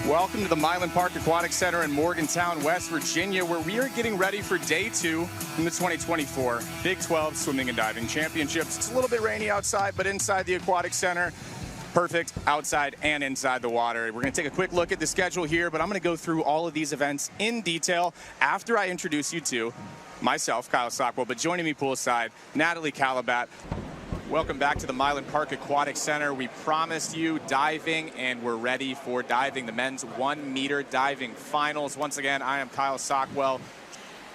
Welcome to the Milan Park Aquatic Center in Morgantown, West Virginia, where we are getting ready for day 2 in the 2024 Big 12 Swimming and Diving Championships. It's a little bit rainy outside, but inside the Aquatic Center, perfect outside and inside the water. We're going to take a quick look at the schedule here, but I'm going to go through all of these events in detail after I introduce you to myself, Kyle Stockwell, but joining me poolside, Natalie Calabat. Welcome back to the Milan Park Aquatic Center. We promised you diving, and we're ready for diving. The men's 1 meter diving finals. Once again, I am Kyle Stockwell.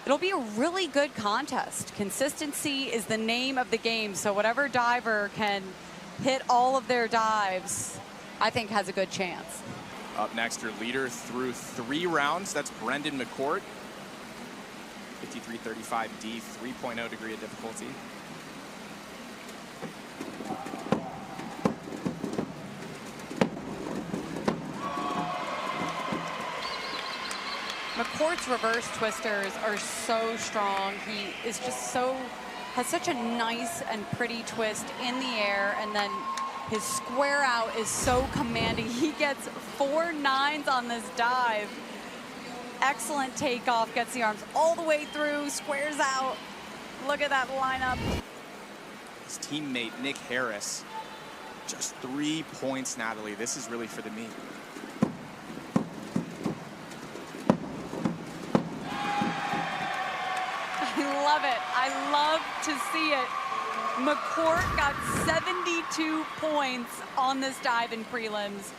It'll be a really good contest. Consistency is the name of the game, so whatever diver can hit all of their dives, I think has a good chance. Up next, your leader through 3 rounds. That's Brendan McCourt. 53-35D, 3.0 degree of difficulty. McCourt's reverse twisters are so strong. He is just has such a nice and pretty twist in the air, and then his square out is so commanding. He gets 4 9s on this dive. Excellent takeoff, gets the arms all the way through, squares out. Look at that lineup. His teammate, Nick Harris, just 3 points, Natalie. This is really for the meet. I love it. I love to see it. McCourt got 72 points on this dive in prelims.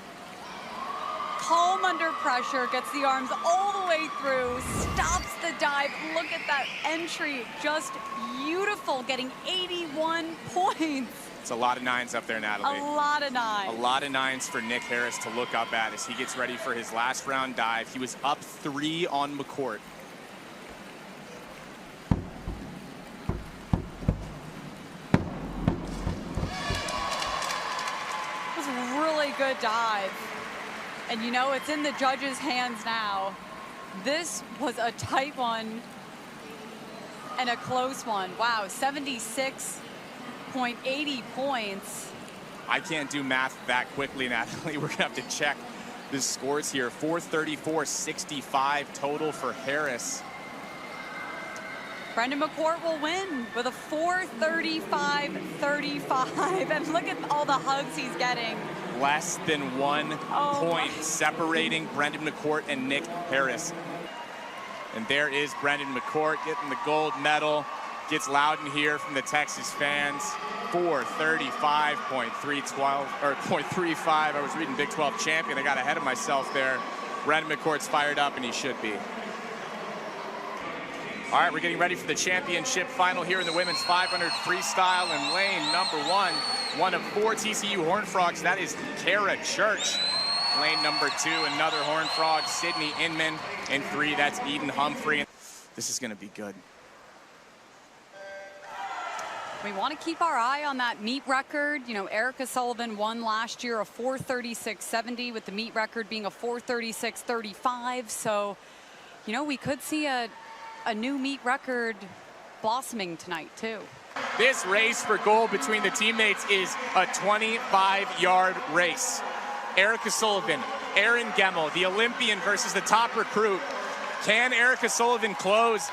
Calm under pressure, gets the arms all the way through, stops the dive. Look at that entry, just beautiful, getting 81 points. It's a lot of 9s up there, Natalie. A lot of 9s. A lot of 9s for Nick Harris to look up at as he gets ready for his last round dive. He was up 3 on McCourt. Good dive, and you know it's in the judges' hands now. This was a tight one and a close one. Wow, 76.80 points. I can't do math that quickly, Natalie. We're gonna have to check the scores here. 434.65 total for Harris. Brendan McCourt will win with a 435.35, and look at all the hugs he's getting. Less than 1 point separating Brendan McCourt and Nick Harris. And there is Brendan McCourt getting the gold medal. Gets loud in here from the Texas fans. 435.312 or .35. I was reading Big 12 champion. I got ahead of myself there. Brendan McCourt's fired up, and he should be. All right, we're getting ready for the championship final here in the women's 500 freestyle, and lane number 1 of 4 TCU Horned Frogs. That is Kara Church. Lane number 2, another Horned Frog, Sydney Inman. And 3, that's Eden Humphrey. This is going to be good. We want to keep our eye on that meet record. You know, Erica Sullivan won last year a 436.70, with the meet record being a 436.35. So, you know, we could see a new meet record blossoming tonight too. This race for gold between the teammates is a 25-yard race. Erica Sullivan, Erin Gemmel, the Olympian versus the top recruit. Can Erica Sullivan close?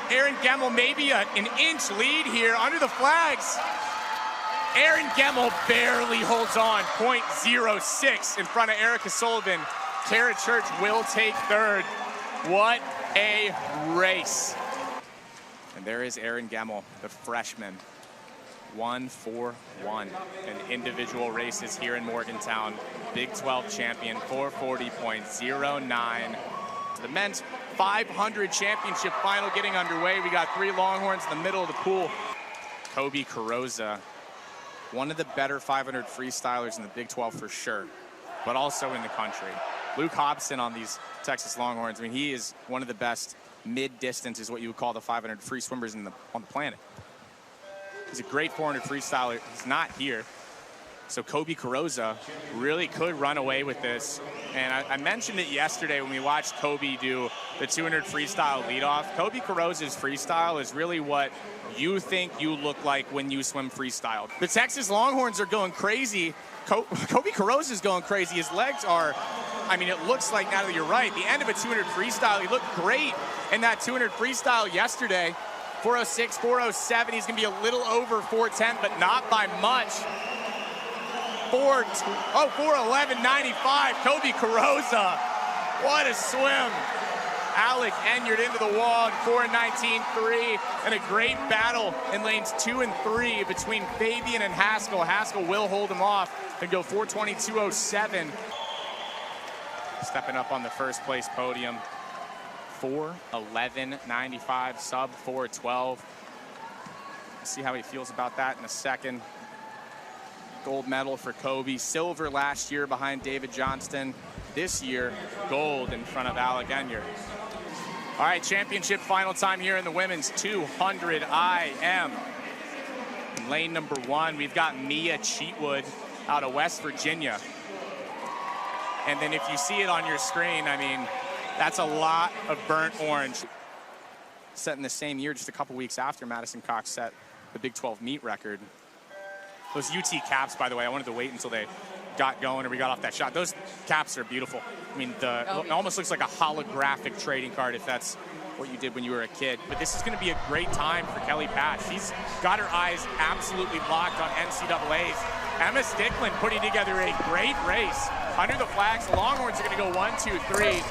Erin Gemmel maybe an inch lead here under the flags. Erin Gemmel barely holds on, 0.06 in front of Erica Sullivan. Kara Church will take 3rd. What a race. And there is Erin Gemmel, the freshman. 1-4-1 in individual races here in Morgantown. Big 12 champion, 440.09. The men's 500 championship final getting underway. We got 3 Longhorns in the middle of the pool. Kobe Carrozza, one of the better 500 freestylers in the Big 12 for sure, but also in the country. Luke Hobson on these Texas Longhorns, I mean, he is one of the best mid-distance, is what you would call the 500 free swimmers on the planet. He's a great 400 freestyler. He's not here. So Kobe Carrozza really could run away with this. And I mentioned it yesterday when we watched Kobe do the 200 freestyle leadoff. Kobe Carrozza's freestyle is really what you think you look like when you swim freestyle. The Texas Longhorns are going crazy. Kobe Carrozza is going crazy. His legs are I mean, it looks like, Natalie, you're right, the end of a 200 freestyle. He looked great in that 200 freestyle yesterday. 406, 407. He's going to be a little over 410, but not by much. 411.95. Kobe Carosa. What a swim. Alec Enyard into the wall in 4:19.3, and a great battle in lanes 2 and 3 between Fabian and Haskell. Haskell will hold him off and go 4:22.07. Stepping up on the first place podium, 4:11.95, sub 4:12. See how he feels about that in a second. Gold medal for Kobe, silver last year behind David Johnston. This year, gold in front of Alec Enyard. All right, championship final time here in the women's 200 IM. In lane number 1, we've got Mia Cheatwood out of West Virginia. And then if you see it on your screen, I mean, that's a lot of burnt orange. Set in the same year, just a couple weeks after Madison Cox set the Big 12 meet record. Those UT caps, by the way, I wanted to wait until they got going or we got off that shot. Those caps are beautiful. I mean, it almost looks like a holographic trading card if that's what you did when you were a kid. But this is going to be a great time for Kelly Patch. She's got her eyes absolutely locked on NCAAs. Emma Stickland putting together a great race. Under the flags, the Longhorns are going to go 1, 2, 3.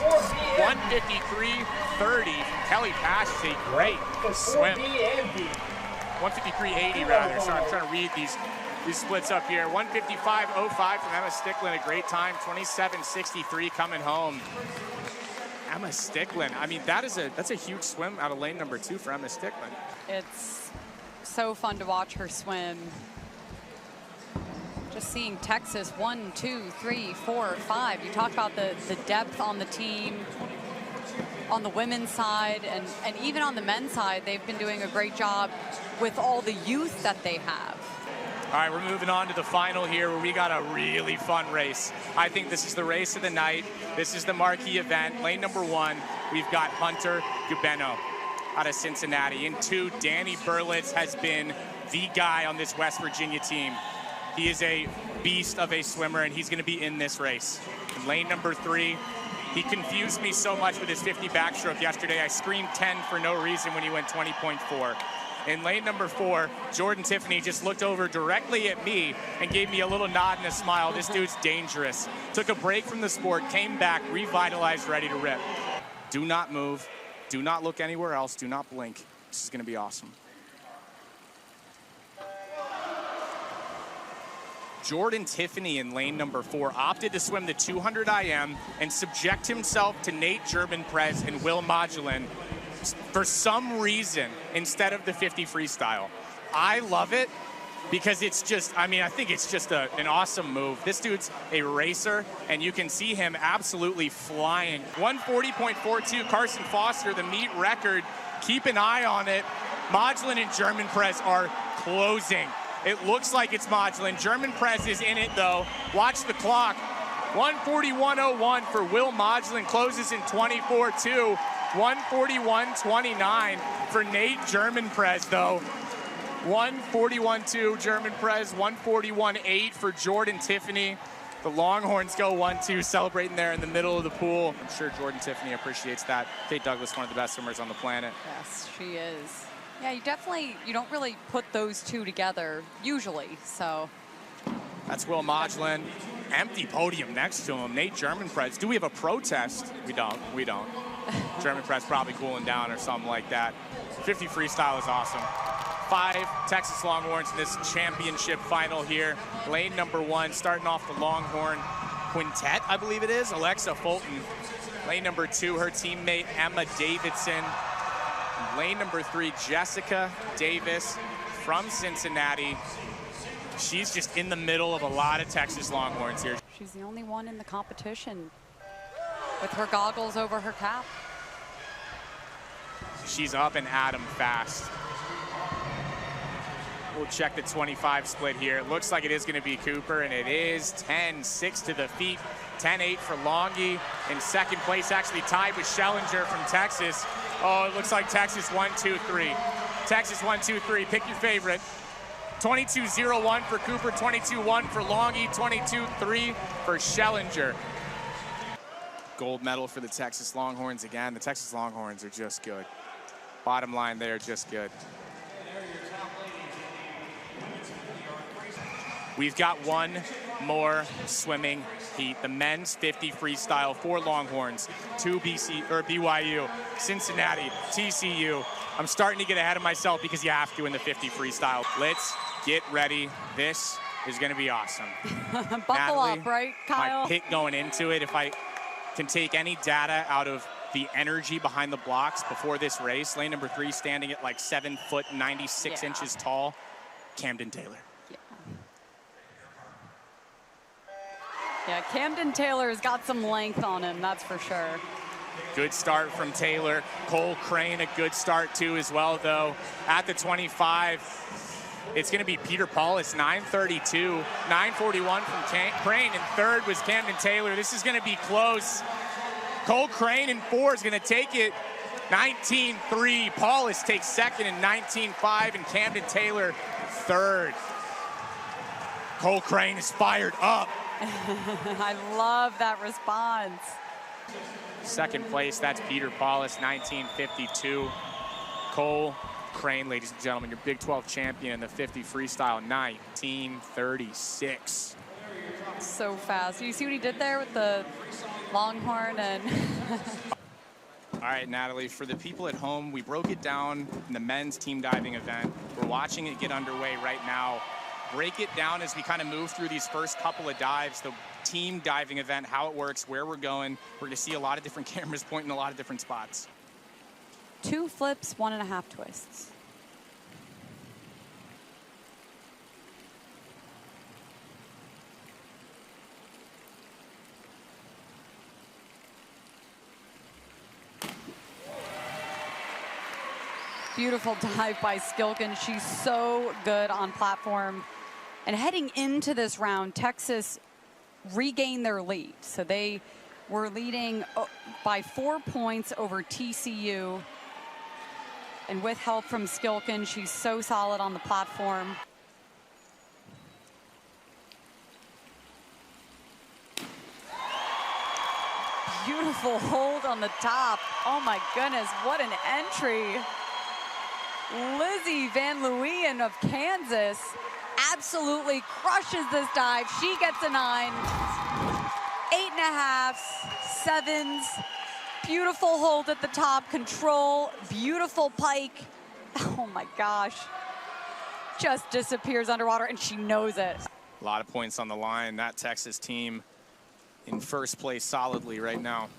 153.30 from Kelly Patch is a great swim. 153.80 rather. Sorry, I'm trying to read these splits up here. 155.05 from Emma Stickland, a great time. 27.63 coming home. Emma Stickland, I mean, that's a huge swim out of lane number 2 for Emma Stickland. It's so fun to watch her swim. Just seeing Texas 1, 2, 3, 4, 5. You talk about the depth on the team, on the women's side, and even on the men's side, they've been doing a great job with all the youth that they have. All right, we're moving on to the final here where we got a really fun race. I think this is the race of the night. This is the marquee event. Lane number 1, we've got Hunter Gubeno out of Cincinnati. In 2, Danny Berlitz has been the guy on this West Virginia team. He is a beast of a swimmer, and he's going to be in this race. In lane number 3, he confused me so much with his 50 backstroke yesterday. I screamed 10 for no reason when he went 20.4. In lane number 4, Jordan Tiffany just looked over directly at me and gave me a little nod and a smile. This dude's dangerous. Took a break from the sport, came back, revitalized, ready to rip. Do not move. Do not look anywhere else. Do not blink. This is going to be awesome. Jordan Tiffany in lane number 4 opted to swim the 200 IM and subject himself to Nate German-Prez and Will Modulin for some reason instead of the 50 freestyle. I love it because it's just, I mean, I think it's just an awesome move. This dude's a racer, and you can see him absolutely flying. 140.42, Carson Foster, the meet record. Keep an eye on it. Modulin and German-Prez are closing. It looks like it's Modulin. German-Prez is in it, though. Watch the clock. 141.01 for Will Modulin, closes in 24.2. 141.29 for Nate German-Prez, though. 141.2 German-Prez, 141.8 for Jordan Tiffany. The Longhorns go 1-2, celebrating there in the middle of the pool. I'm sure Jordan Tiffany appreciates that. Kate Douglas, one of the best swimmers on the planet. Yes, she is. Yeah, you don't really put those two together usually, so. That's Will Modulin. Empty podium next to him. Nate German-Prez. Do we have a protest? We don't. German-Prez probably cooling down or something like that. 50 freestyle is awesome. 5 Texas Longhorns in this championship final here. Lane number 1, starting off the Longhorn quintet, I believe it is. Alexa Fulton. Lane number 2, her teammate Emma Davidson. Lane number 3, Jessica Davis from Cincinnati. She's just in the middle of a lot of Texas Longhorns here. She's the only one in the competition with her goggles over her cap. She's up and at him fast. We'll check the 25 split here. It looks like it is going to be Cooper, and it is 10-6 to the feet. 10-8 for Longy. In second place, actually tied with Schellinger from Texas. Oh, it looks like Texas 1-2-3. Texas 1-2-3. Pick your favorite. 22.01 for Cooper, 22.1 for Longy, 22.3 for Schellinger. Gold medal for the Texas Longhorns again. The Texas Longhorns are just good. Bottom line, they're just good. We've got one more swimming heat. The men's 50 freestyle, 4 Longhorns, 2 BYU, Cincinnati, TCU. I'm starting to get ahead of myself because you have to in the 50 freestyle. Let's get ready. This is going to be awesome. Buckle Natalie, up, right, Kyle? my pick going into it, if I can take any data out of the energy behind the blocks before this race, lane number 3 standing at like 7 foot 96 inches tall, Camden Taylor. Yeah, Camden Taylor's got some length on him, that's for sure. Good start from Taylor. Cole Crane, a good start too as well, though. At the 25, it's going to be Peter Paulus, 9:32, 9:41 from Crane, and third was Camden Taylor. This is going to be close. Cole Crane in 4 is going to take it, 19:3. Paulus takes second in 19:5, and Camden Taylor third. Cole Crane is fired up. I love that response. Second place, that's Peter Paulus, 19:52. Cole Crane, ladies and gentlemen, your Big 12 champion in the 50 freestyle, 19:36. So fast. You see what he did there with the Longhorn and... All right, Natalie, for the people at home, we broke it down in the men's team diving event. We're watching it get underway right now. Break it down as we kind of move through these first couple of dives, the team diving event, how it works, where we're going. We're going to see a lot of different cameras pointing a lot of different spots. 2 flips, 1.5 twists. Beautiful dive by Skilkin. She's so good on platform. And heading into this round, Texas regained their lead. So they were leading by 4 points over TCU. And with help from Skilkin, she's so solid on the platform. Beautiful hold on the top. Oh my goodness, what an entry. Lizzie Van Leeuwen of Kansas absolutely crushes this dive. She gets a 9, 8.5, 7s. Beautiful hold at the top, control, beautiful pike. Oh my gosh. Just disappears underwater, and she knows it. A lot of points on the line. That Texas team in first place solidly right now.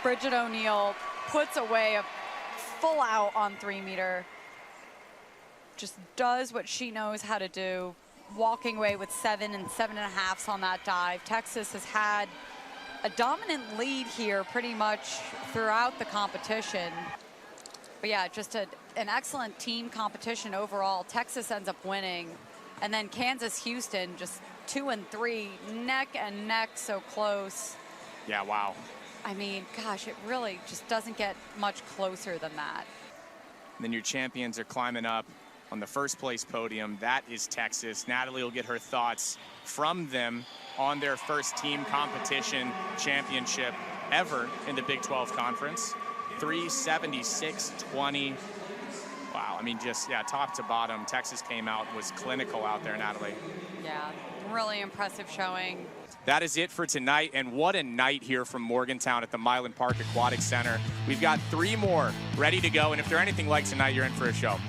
Bridget O'Neill puts away a full out on 3-meter. Just does what she knows how to do. Walking away with 7 and 7.5s on that dive. Texas has had a dominant lead here pretty much throughout the competition. But yeah, just an excellent team competition overall. Texas ends up winning. And then Kansas-Houston just 2 and 3, neck and neck, so close. Yeah, wow. I mean, gosh, it really just doesn't get much closer than that. And then your champions are climbing up on the first place podium. That is Texas. Natalie will get her thoughts from them on their first team competition championship ever in the Big 12 Conference. 376.20. Wow, I mean, just, yeah, top to bottom, Texas came out, was clinical out there, Natalie. Yeah, really impressive showing. That is it for tonight, and what a night here from Morgantown at the Milan Park Aquatic Center. We've got 3 more ready to go, and if they're anything like tonight, you're in for a show.